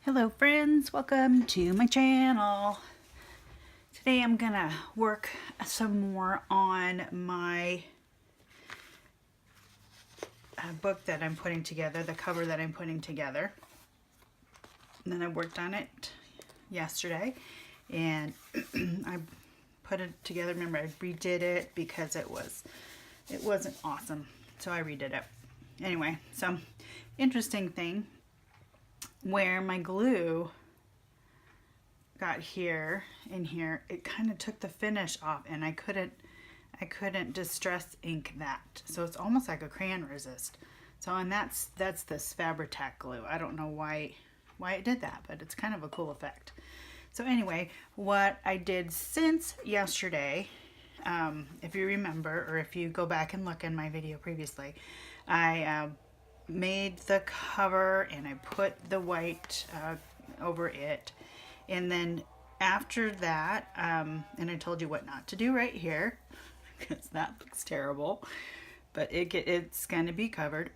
Hello friends, welcome to my channel. Today I'm gonna work some more on my book that I'm putting together, the cover that I'm putting together. And then I worked on it yesterday and I put it together. Remember, I redid it because it wasn't awesome, so I redid it. Anyway, so interesting thing, where my glue got here and here, it kind of took the finish off, and I couldn't distress ink that, so it's almost like a crayon resist. So, and that's this Fabri-Tac glue. I don't know why it did that, but it's kind of a cool effect. So anyway, what I did since yesterday, if you remember, or if you go back and look in my video previously, I made the cover and I put the white over it, and then after that, and I told you what not to do right here because that looks terrible, but it's going to be covered.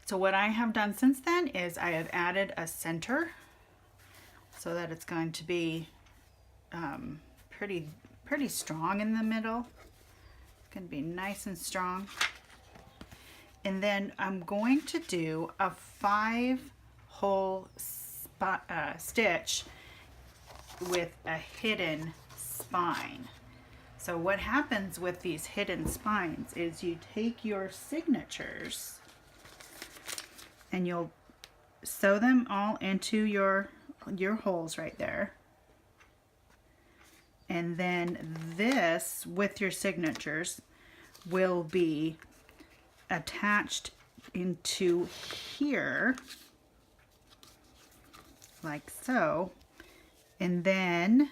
So what I have done since then is I have added a center so that it's going to be pretty strong in the middle. It's going to be nice and strong. And then I'm going to do a 5-hole stitch with a hidden spine. So what happens with these hidden spines is you take your signatures and you'll sew them all into your holes right there. And then this, with your signatures, will be attached into here like so, and then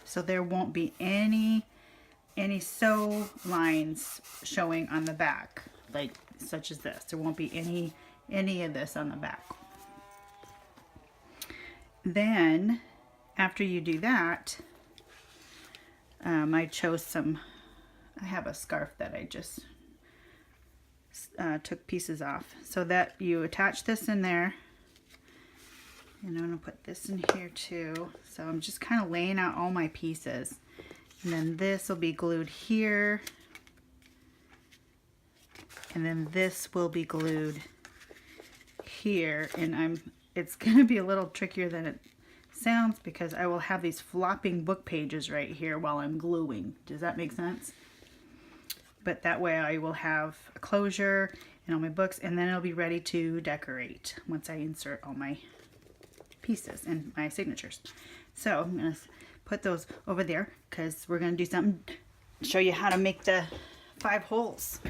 so there won't be any sew lines showing on the back, like such as this. There won't be any of this on the back. Then after you do that, I have a scarf that I just took pieces off, so that you attach this in there, and I'm going to put this in here too. So I'm just kind of laying out all my pieces, and then this will be glued here, and then this will be glued here, and it's going to be a little trickier than it sounds because I will have these flopping book pages right here while I'm gluing. Does that make sense? But that way I will have a closure and all my books, and then it'll be ready to decorate once I insert all my pieces and my signatures. So I'm going to put those over there because we're going to do something, show you how to make the 5 holes.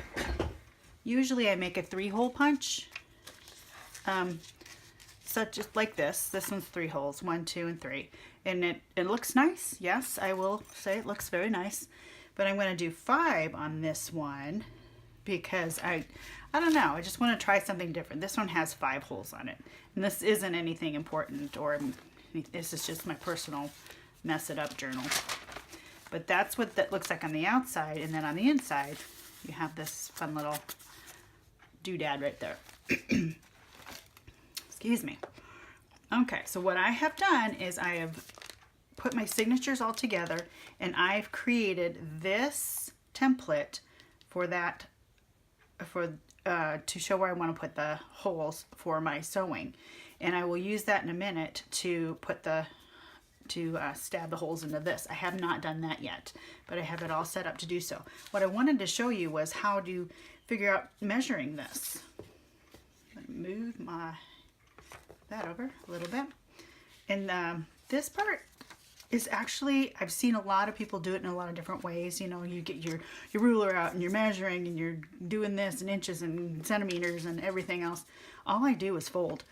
Usually I make a 3-hole punch, such as like this. This one's 3 holes, 1, 2, and 3. And it looks nice. Yes, I will say it looks very nice. But I'm going to do 5 on this one because I don't know, I just want to try something different. This one has 5 holes on it, and this isn't anything important, or this is just my personal mess it up journal. But that's what that looks like on the outside, and then on the inside you have this fun little doodad right there. Excuse me. Okay, so what I have done is I have put my signatures all together, and I've created this template for that, to show where I want to put the holes for my sewing, and I will use that in a minute to put stab the holes into this. I have not done that yet, but I have it all set up to do so. What I wanted to show you was how to figure out measuring this. I'm going to move that over a little bit, and this part is actually, I've seen a lot of people do it in a lot of different ways. You know, you get your ruler out and you're measuring and you're doing this in inches and centimeters and everything else. All I do is fold.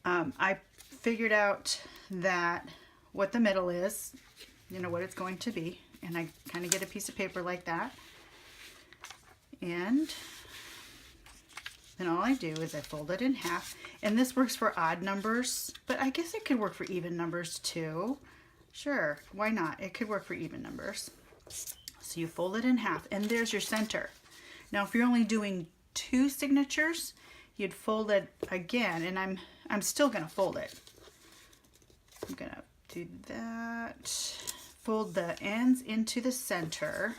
I figured out that what the middle is, you know, what it's going to be, and I kind of get a piece of paper like that, and then all I do is I fold it in half, and this works for odd numbers, but I guess it could work for even numbers too. Sure, why not? It could work for even numbers. So you fold it in half, and there's your center. Now if you're only doing 2 signatures, you'd fold it again, and I'm still going to fold it. I'm going to do that. Fold the ends into the center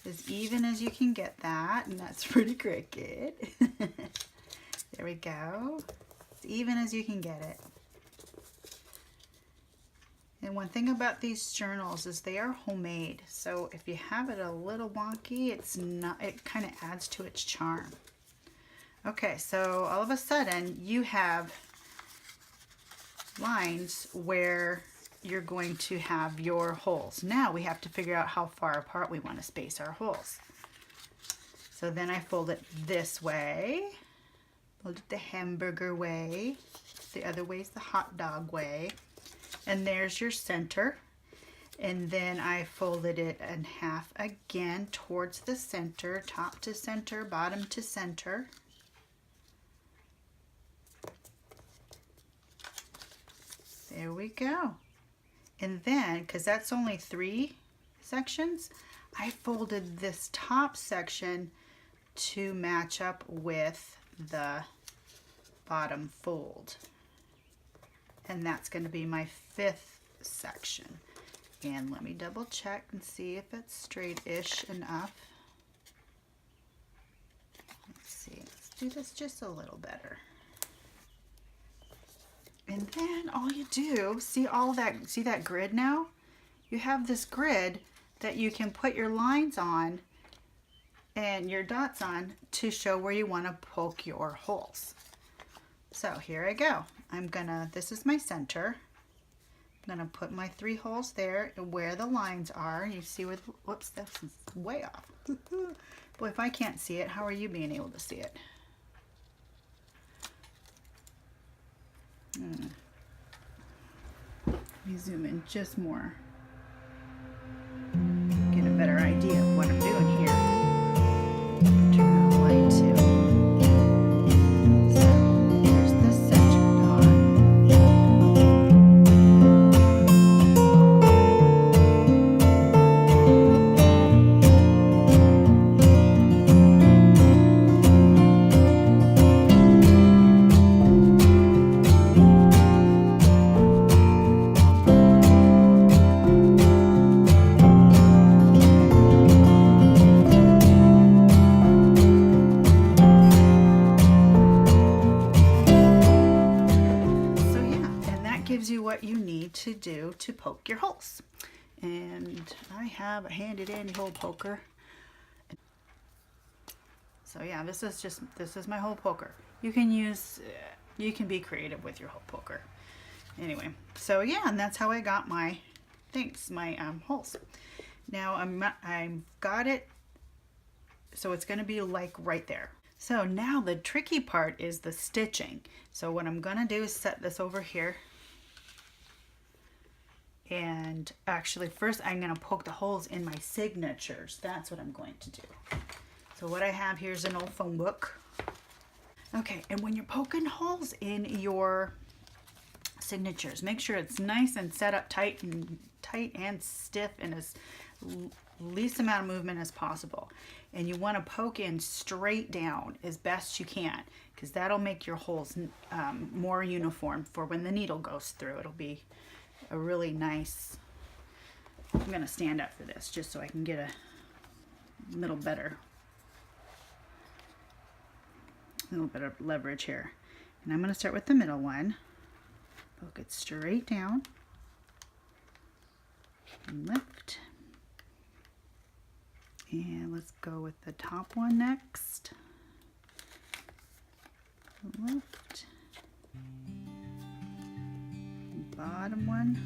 as even as you can get that, and that's pretty crooked. There we go. As even as you can get it. And one thing about these journals is they are homemade, so if you have it a little wonky, it's not, it kind of adds to its charm. Okay, so all of a sudden you have lines where you're going to have your holes. Now we have to figure out how far apart we want to space our holes. So then I fold it this way, fold it the hamburger way, the other way is the hot dog way, and there's your center. And then I folded it in half again towards the center, top to center, bottom to center. There we go. And then, because that's only 3 sections, I folded this top section to match up with the bottom fold. And that's going to be my 5th section. And let me double check and see if it's straight-ish enough. Let's see, let's do this just a little better. And then all you do, see that grid now? You have this grid that you can put your lines on and your dots on to show where you want to poke your holes. So here I go. This is my center. I'm gonna put my 3 holes there where the lines are. You see where, whoops, this is way off. Boy, if I can't see it, how are you being able to see it? Let me zoom in just more. Get a better idea of what I'm doing here. Turn on the light too. So here's the center dot. To do to poke your holes. And I have a handy dandy hole poker. So yeah, this is my hole poker. You can be creative with your hole poker. Anyway, so yeah, and that's how I got my holes. Now I've got it, so it's going to be like right there. So now the tricky part is the stitching. So what I'm going to do is set this over here. And actually first I'm going to poke the holes in my signatures. That's what I'm going to do. So what I have here is an old phone book. Okay, and when you're poking holes in your signatures, make sure it's nice and set up tight and stiff and as least amount of movement as possible. And you want to poke in straight down as best you can, because that'll make your holes more uniform for when the needle goes through. It'll be a really nice, I'm going to stand up for this just so I can get a little better leverage here. And I'm going to start with the middle one, poke it straight down, and lift, and let's go with the top one next, lift, bottom one,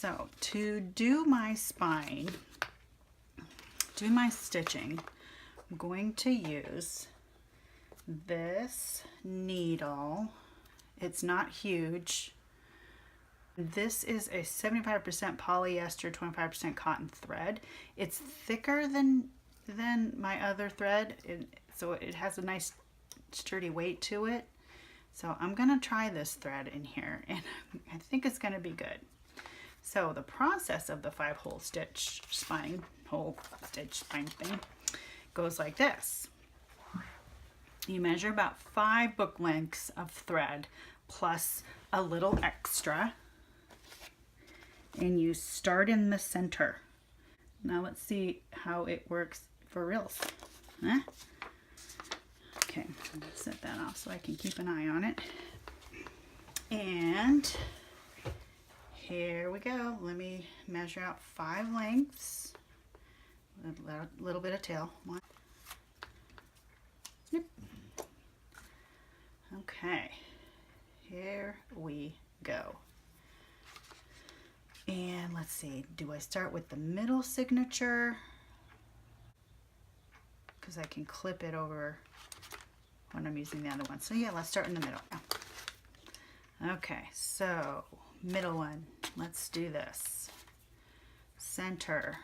So to do my spine, do my stitching, I'm going to use this needle. It's not huge. This is a 75% polyester, 25% cotton thread. It's thicker than my other thread, so it has a nice sturdy weight to it. So I'm gonna try this thread in here, and I think it's gonna be good. So the process of the 5-hole stitch spine thing goes like this. You measure about 5 book lengths of thread plus a little extra, and you start in the center. Now let's see how it works for reals. Huh? Okay, set that off so I can keep an eye on it. And here we go. Let me measure out 5 lengths. A little bit of tail. 1. Snip. Okay, here we go. And let's see, do I start with the middle signature? Because I can clip it over when I'm using the other one. So yeah, let's start in the middle. Okay, so middle one, let's do this. Center,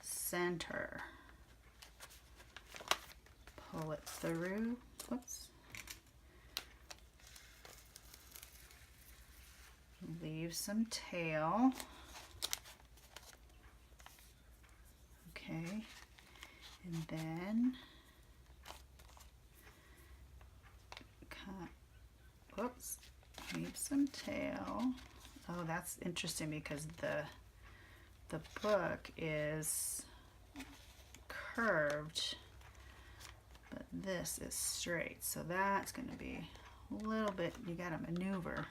center. Pull it through. Whoops. Leave some tail. Okay, and then cut. Whoops, leave some tail. Oh, that's interesting because the book is curved, but this is straight, so that's going to be a little bit, you got to maneuver.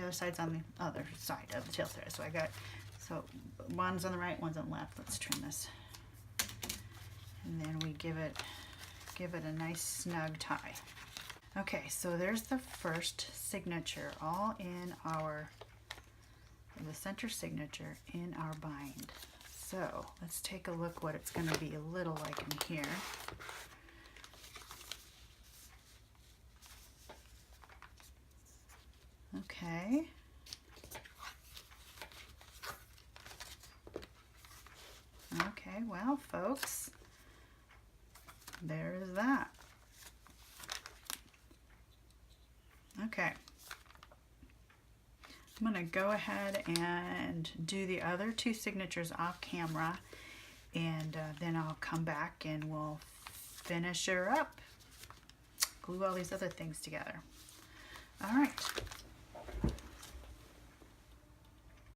Sides on the other side of the tail thread. So I got, so one's on the right, one's on the left. Let's trim this. And then we give it a nice snug tie. Okay, so there's the first signature all in the center signature in our bind. So let's take a look what it's going to be a little like in here. Okay. Okay, well, folks, there's that. Okay. I'm going to go ahead and do the other 2 signatures off camera, and then I'll come back and we'll finish her up. Glue all these other things together. All right.